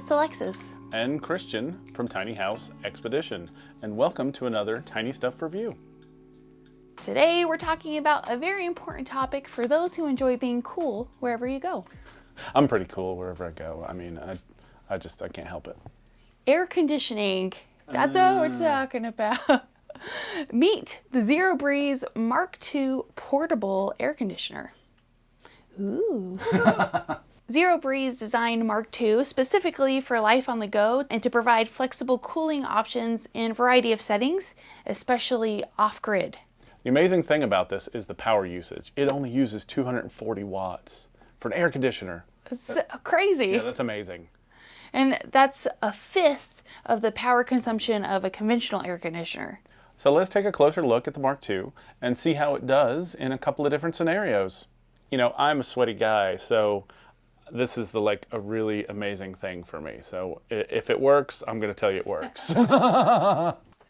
it's Alexis. And Christian from Tiny House Expedition. And welcome to another Tiny Stuff Review. Today we're talking about a very important topic for those who enjoy being cool wherever you go. I'm pretty cool wherever I go. I mean, I can't help it. Air conditioning. That's what we're talking about. Meet the Zero Breeze Mark II portable air conditioner. Ooh. Zero Breeze designed Mark II specifically for life on the go and to provide flexible cooling options in a variety of settings, especially off-grid. The amazing thing about this is the power usage. It only uses 240 watts for an air conditioner. It's crazy. Yeah, that's amazing. And that's a fifth of the power consumption of a conventional air conditioner. So let's take a closer look at the Mark II and see how it does in a couple of different scenarios. You know, I'm a sweaty guy, so this is a really amazing thing for me. So if it works, I'm going to tell you it works.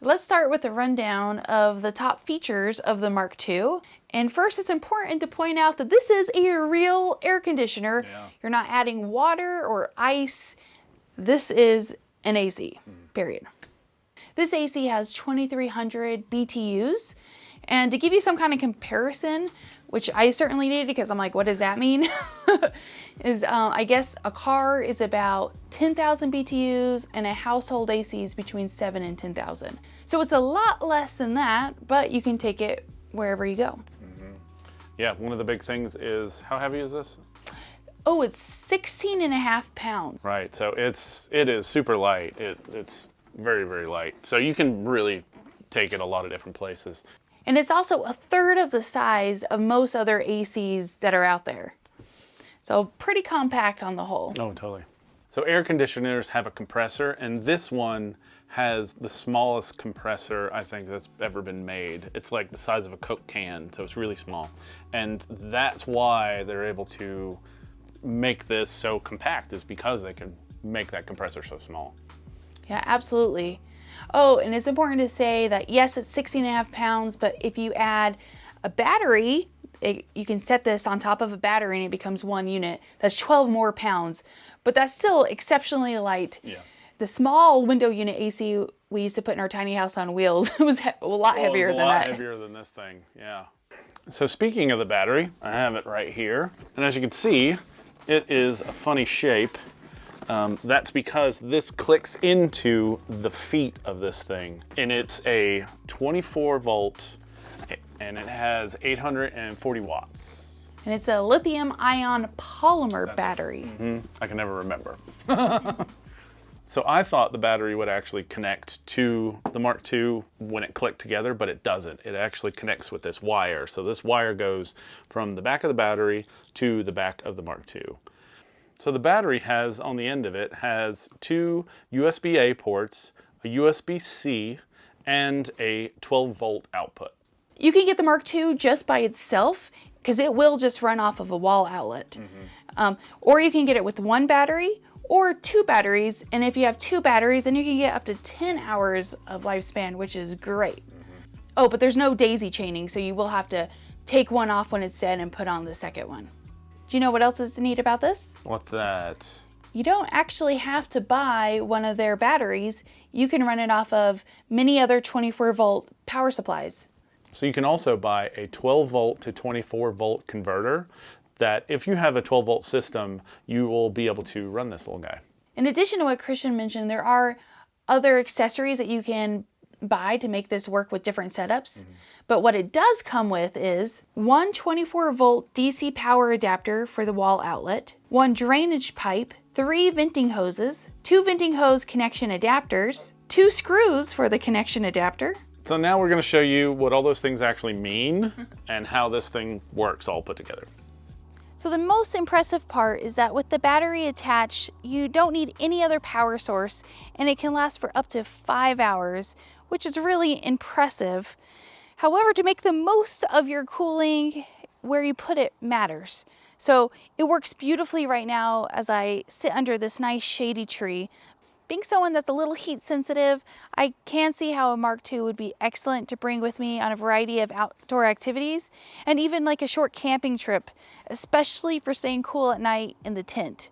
Let's start with a rundown of the top features of the Mark II. And first, it's important to point out that this is a real air conditioner. Yeah. You're not adding water or ice. This is an AC, period. This AC has 2,300 BTUs. And to give you some kind of comparison, which I certainly did because I'm like, what does that mean? I guess a car is about 10,000 BTUs and a household AC is between 7 and 10,000. So it's a lot less than that, but you can take it wherever you go. Mm-hmm. Yeah, one of the big things is, how heavy is this? Oh, it's 16.5 pounds. Right, so it is super light. It's very, very light. So you can really take it a lot of different places. And it's also a third of the size of most other ACs that are out there. So pretty compact on the whole. Oh, totally. So air conditioners have a compressor, and this one has the smallest compressor I think that's ever been made. It's like the size of a Coke can, so it's really small. And that's why they're able to make this so compact, is because they can make that compressor so small. Yeah, absolutely. Oh, and it's important to say that yes, it's 16.5 pounds, but if you add a battery, you can set this on top of a battery and it becomes one unit. That's 12 more pounds, but that's still exceptionally light. Yeah. The small window unit AC we used to put in our tiny house on wheels was a lot heavier than that. It was a lot heavier than this thing, yeah. So speaking of the battery, I have it right here. And as you can see, it is a funny shape. That's because this clicks into the feet of this thing. And it's a 24 volt and it has 840 watts. And it's a lithium ion polymer battery. I can never remember. So I thought the battery would actually connect to the Mark II when it clicked together, but it doesn't. It actually connects with this wire. So this wire goes from the back of the battery to the back of the Mark II. So the battery has, on the end of it, has two USB-A ports, a USB-C, and a 12 volt output. You can get the Mark II just by itself because it will just run off of a wall outlet. Or you can get it with one battery or two batteries. And if you have two batteries, then you can get up to 10 hours of lifespan, which is great. Oh, but there's no daisy chaining, so you will have to take one off when it's dead and put on the second one. Do you know what else is neat about this? What's that? You don't actually have to buy one of their batteries. You can run it off of many other 24 volt power supplies. So you can also buy a 12 volt to 24 volt converter that if you have a 12 volt system, you will be able to run this little guy. In addition to what Christian mentioned, there are other accessories that you can buy to make this work with different setups. But what it does come with is one 24 volt DC power adapter for the wall outlet, one drainage pipe, 3 venting hoses, 2 venting hose connection adapters, 2 screws for the connection adapter. So now we're going to show you what all those things actually mean and how this thing works all put together. So the most impressive part is that with the battery attached, you don't need any other power source and it can last for up to 5 hours, which is really impressive. However, to make the most of your cooling, where you put it matters. So it works beautifully right now as I sit under this nice shady tree. Being someone that's a little heat sensitive, I can see how a Mark II would be excellent to bring with me on a variety of outdoor activities and even like a short camping trip, especially for staying cool at night in the tent.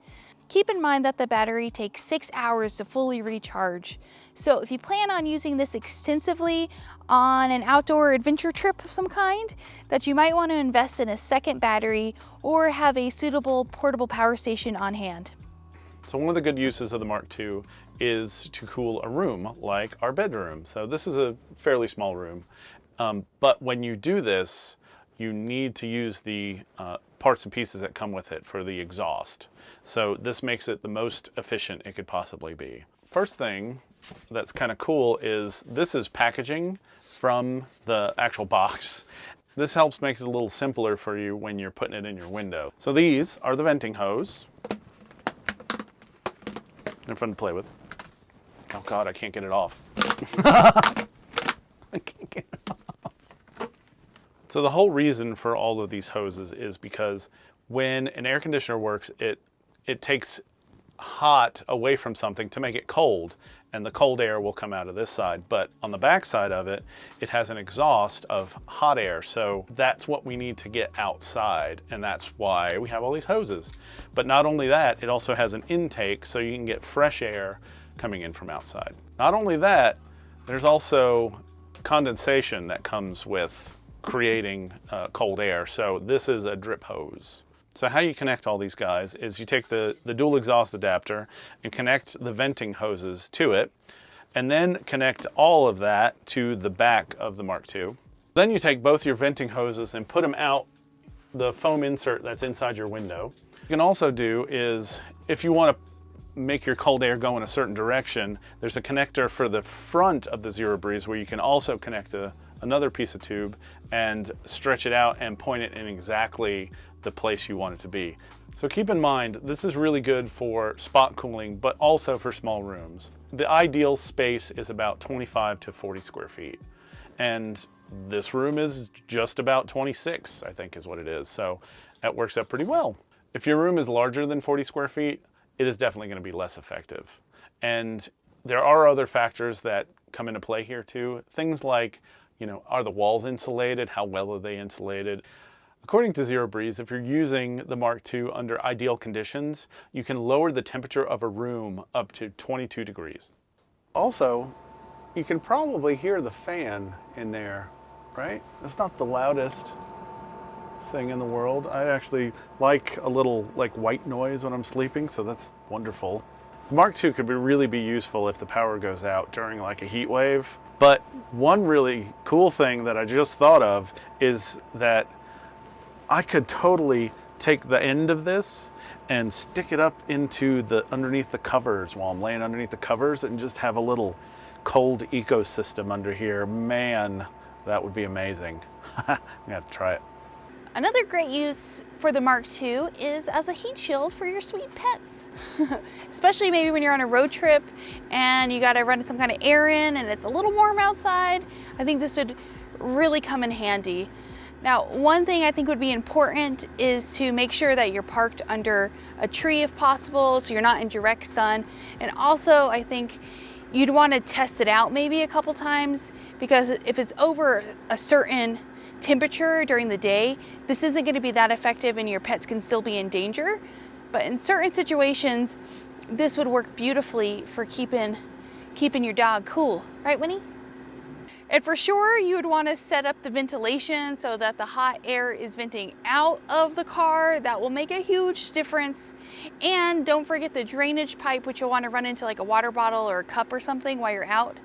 Keep in mind that the battery takes 6 hours to fully recharge. So if you plan on using this extensively on an outdoor adventure trip of some kind, that you might want to invest in a second battery or have a suitable portable power station on hand. So one of the good uses of the Mark II is to cool a room like our bedroom. So this is a fairly small room, but when you do this, you need to use the parts and pieces that come with it for the exhaust. So this makes it the most efficient it could possibly be. First thing that's kind of cool is this is packaging from the actual box. This helps make it a little simpler for you when you're putting it in your window. So these are the venting hose. They're fun to play with. Oh God, I can't get it off. I can't get it off. So the whole reason for all of these hoses is because when an air conditioner works, it takes hot away from something to make it cold, and the cold air will come out of this side. But on the back side of it, it has an exhaust of hot air. So that's what we need to get outside, and that's why we have all these hoses. But not only that, it also has an intake so you can get fresh air coming in from outside. Not only that, there's also condensation that comes with creating cold air. So this is a drip hose. So how you connect all these guys is you take the dual exhaust adapter and connect the venting hoses to it, and then connect all of that to the back of the Mark II. Then you take both your venting hoses and put them out the foam insert that's inside your window. What you can also do is, if you want to make your cold air go in a certain direction, there's a connector for the front of the Zero Breeze where you can also connect another piece of tube and stretch it out and point it in exactly the place you want it to be. So keep in mind, this is really good for spot cooling, but also for small rooms. The ideal space is about 25 to 40 square feet. And this room is just about 26, I think is what it is. So that works out pretty well. If your room is larger than 40 square feet, it is definitely going to be less effective. And there are other factors that come into play here too. Things like, are the walls insulated? How well are they insulated? According to Zero Breeze, if you're using the Mark II under ideal conditions, you can lower the temperature of a room up to 22 degrees. Also, you can probably hear the fan in there, right? It's not the loudest thing in the world. I actually like a little white noise when I'm sleeping, so that's wonderful. The Mark II could really be useful if the power goes out during like a heat wave. But one really cool thing that I just thought of is that I could totally take the end of this and stick it up into underneath the covers while I'm laying underneath the covers and just have a little cold ecosystem under here. Man, that would be amazing. I'm gonna have to try it. Another great use for the Mark II is as a heat shield for your sweet pets. Especially maybe when you're on a road trip and you gotta run some kind of errand and it's a little warm outside. I think this would really come in handy. Now, one thing I think would be important is to make sure that you're parked under a tree if possible, so you're not in direct sun. And also, I think you'd want to test it out maybe a couple times, because if it's over a certain temperature during the day, this isn't going to be that effective and your pets can still be in danger. But in certain situations, this would work beautifully for keeping your dog cool. Right, Winnie? And for sure, you would want to set up the ventilation so that the hot air is venting out of the car. That will make a huge difference. And don't forget the drainage pipe, which you'll want to run into like a water bottle or a cup or something while you're out.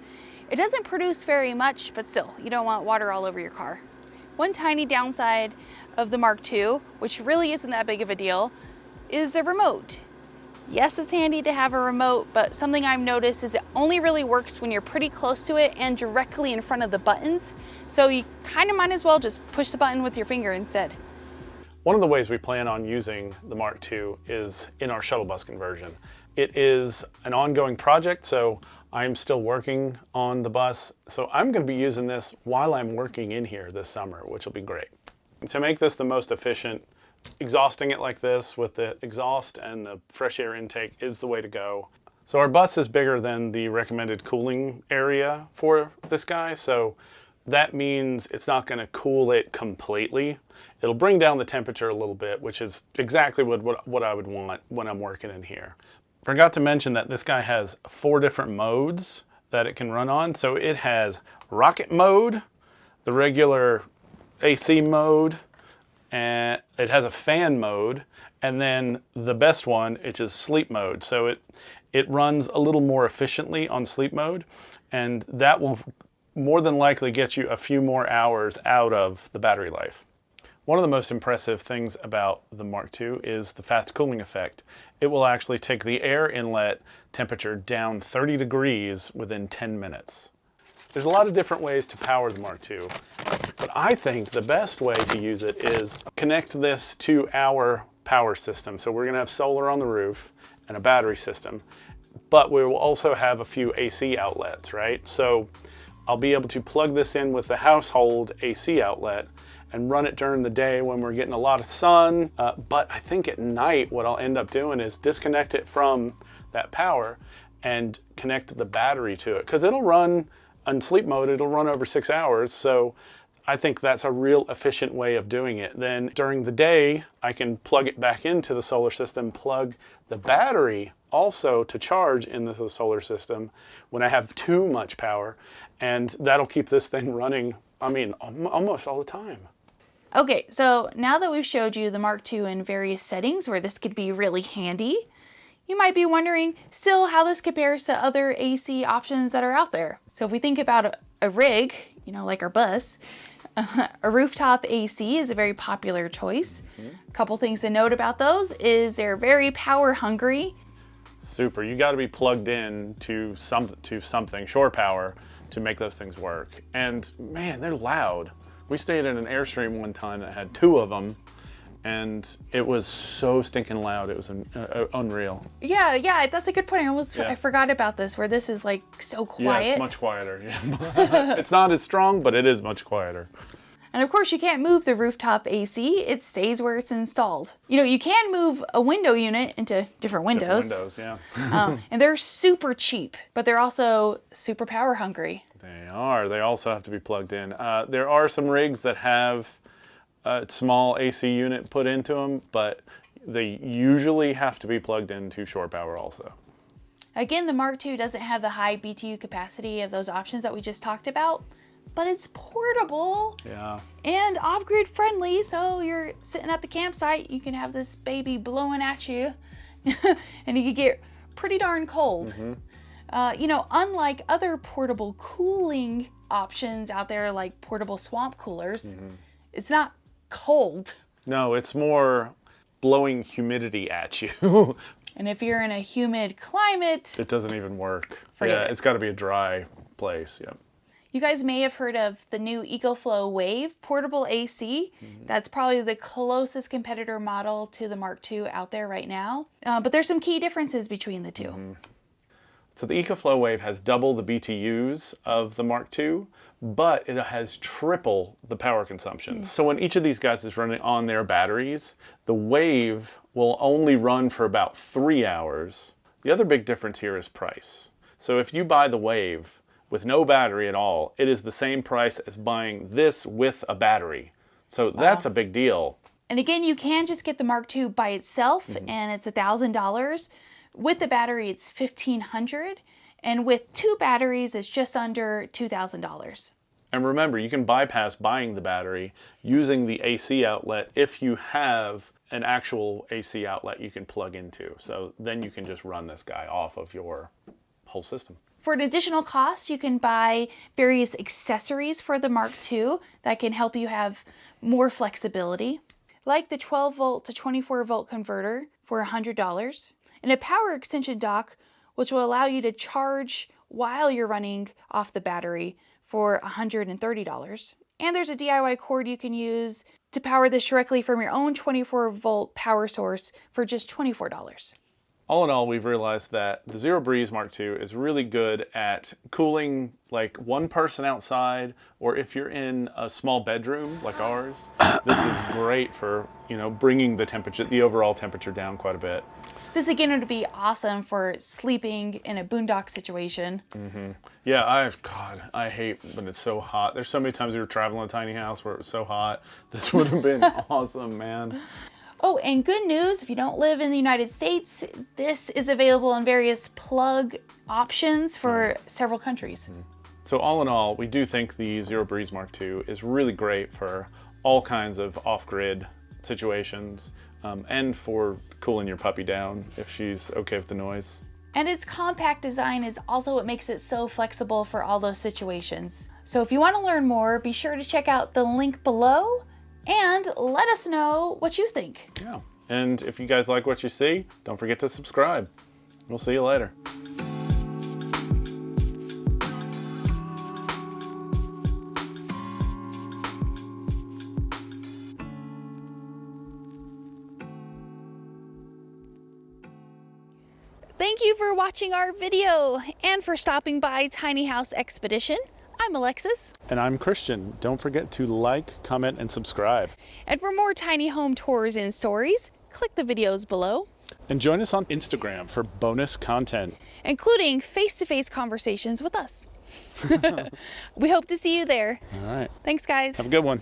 It doesn't produce very much, but still, you don't want water all over your car. One tiny downside of the Mark II, which really isn't that big of a deal, is the remote. Yes, it's handy to have a remote, but something I've noticed is it only really works when you're pretty close to it and directly in front of the buttons. So you kind of might as well just push the button with your finger instead. One of the ways we plan on using the Mark II is in our shuttle bus conversion. It is an ongoing project, so I'm still working on the bus. So I'm going to be using this while I'm working in here this summer, which will be great. To make this the most efficient, exhausting it like this with the exhaust and the fresh air intake is the way to go. So our bus is bigger than the recommended cooling area for this guy, so that means it's not going to cool it completely. It'll bring down the temperature a little bit, which is exactly what I would want when I'm working in here. Forgot to mention that this guy has 4 different modes that it can run on. So it has rocket mode, the regular AC mode, and it has a fan mode, and then the best one, which is sleep mode. So it runs a little more efficiently on sleep mode, and that will more than likely get you a few more hours out of the battery life. One of the most impressive things about the Mark II is the fast cooling effect. It will actually take the air inlet temperature down 30 degrees within 10 minutes. There's a lot of different ways to power the Mark II, but I think the best way to use it is connect this to our power system. So we're gonna have solar on the roof and a battery system, but we will also have a few AC outlets, right? So I'll be able to plug this in with the household AC outlet and run it during the day when we're getting a lot of sun. But I think at night, what I'll end up doing is disconnect it from that power and connect the battery to it. Because it'll run on sleep mode, it'll run over 6 hours. So I think that's a real efficient way of doing it. Then during the day, I can plug it back into the solar system, plug the battery also to charge into the solar system when I have too much power. And that'll keep this thing running, I mean, almost all the time. Okay, so now that we've showed you the Mark II in various settings where this could be really handy, you might be wondering still how this compares to other AC options that are out there. So if we think about a rig, you know, like our bus, a rooftop AC is a very popular choice. A couple things to note about those is they're very power hungry. Super, you gotta be plugged in to something, shore power, to make those things work. And man, they're loud. We stayed in an Airstream one time that had 2 of them, and it was so stinking loud. It was unreal. Yeah, that's a good point. I forgot about this, where this is like so quiet. Yeah, it's much quieter. Yeah. It's not as strong, but it is much quieter. And of course, you can't move the rooftop AC. It stays where it's installed. You know, you can move a window unit into different windows. Different windows, yeah. And they're super cheap, but they're also super power hungry. They are. They also have to be plugged in. There are some rigs that have a small AC unit put into them, but they usually have to be plugged into shore power also. Again, the Mark II doesn't have the high BTU capacity of those options that we just talked about, but it's portable. Yeah. And off-grid friendly, so you're sitting at the campsite, you can have this baby blowing at you, and you can get pretty darn cold. You know, unlike other portable cooling options out there, like portable swamp coolers, it's not cold. No, it's more blowing humidity at you. And if you're in a humid climate, it doesn't even work. Forget it. It's got to be a dry place. Yep. You guys may have heard of the new EcoFlow Wave portable AC. That's probably the closest competitor model to the Mark II out there right now. But there's some key differences between the two. So the EcoFlow Wave has double the BTUs of the Mark II, but it has triple the power consumption. So when each of these guys is running on their batteries, the Wave will only run for about 3 hours. The other big difference here is price. So if you buy the Wave with no battery at all, it is the same price as buying this with a battery. So that's a big deal. And again, you can just get the Mark II by itself, and it's $1,000. With the battery, it's $1,500, and with 2 batteries, it's just under $2,000. And remember, you can bypass buying the battery using the AC outlet if you have an actual AC outlet you can plug into. So then you can just run this guy off of your whole system. For an additional cost, you can buy various accessories for the Mark II that can help you have more flexibility, like the 12 volt to 24 volt converter for $100. And a power extension dock, which will allow you to charge while you're running off the battery for $130. And there's a DIY cord you can use to power this directly from your own 24 volt power source for just $24. All in all, we've realized that the Zero Breeze Mark II is really good at cooling like one person outside, or if you're in a small bedroom like ours, this is great for, you know, bringing the temperature, the overall temperature down quite a bit. This again would be awesome for sleeping in a boondock situation. Yeah, God, I hate when it's so hot. There's so many times we were traveling in a tiny house where it was so hot. This would have been awesome, man. Oh, and good news, if you don't live in the United States, this is available in various plug options for several countries. So all in all, we do think the Zero Breeze Mark II is really great for all kinds of off-grid situations, and for cooling your puppy down if she's okay with the noise. And its compact design is also what makes it so flexible for all those situations. So if you want to learn more, be sure to check out the link below and let us know what you think. Yeah, and if you guys like what you see, don't forget to subscribe. We'll see you later. Thank you for watching our video and for stopping by Tiny House Expedition. I'm Alexis. And I'm Christian. Don't forget to like, comment, and subscribe. And for more tiny home tours and stories, click the videos below. And join us on Instagram for bonus content, including face-to-face conversations with us. We hope to see you there. All right. Thanks, guys. Have a good one.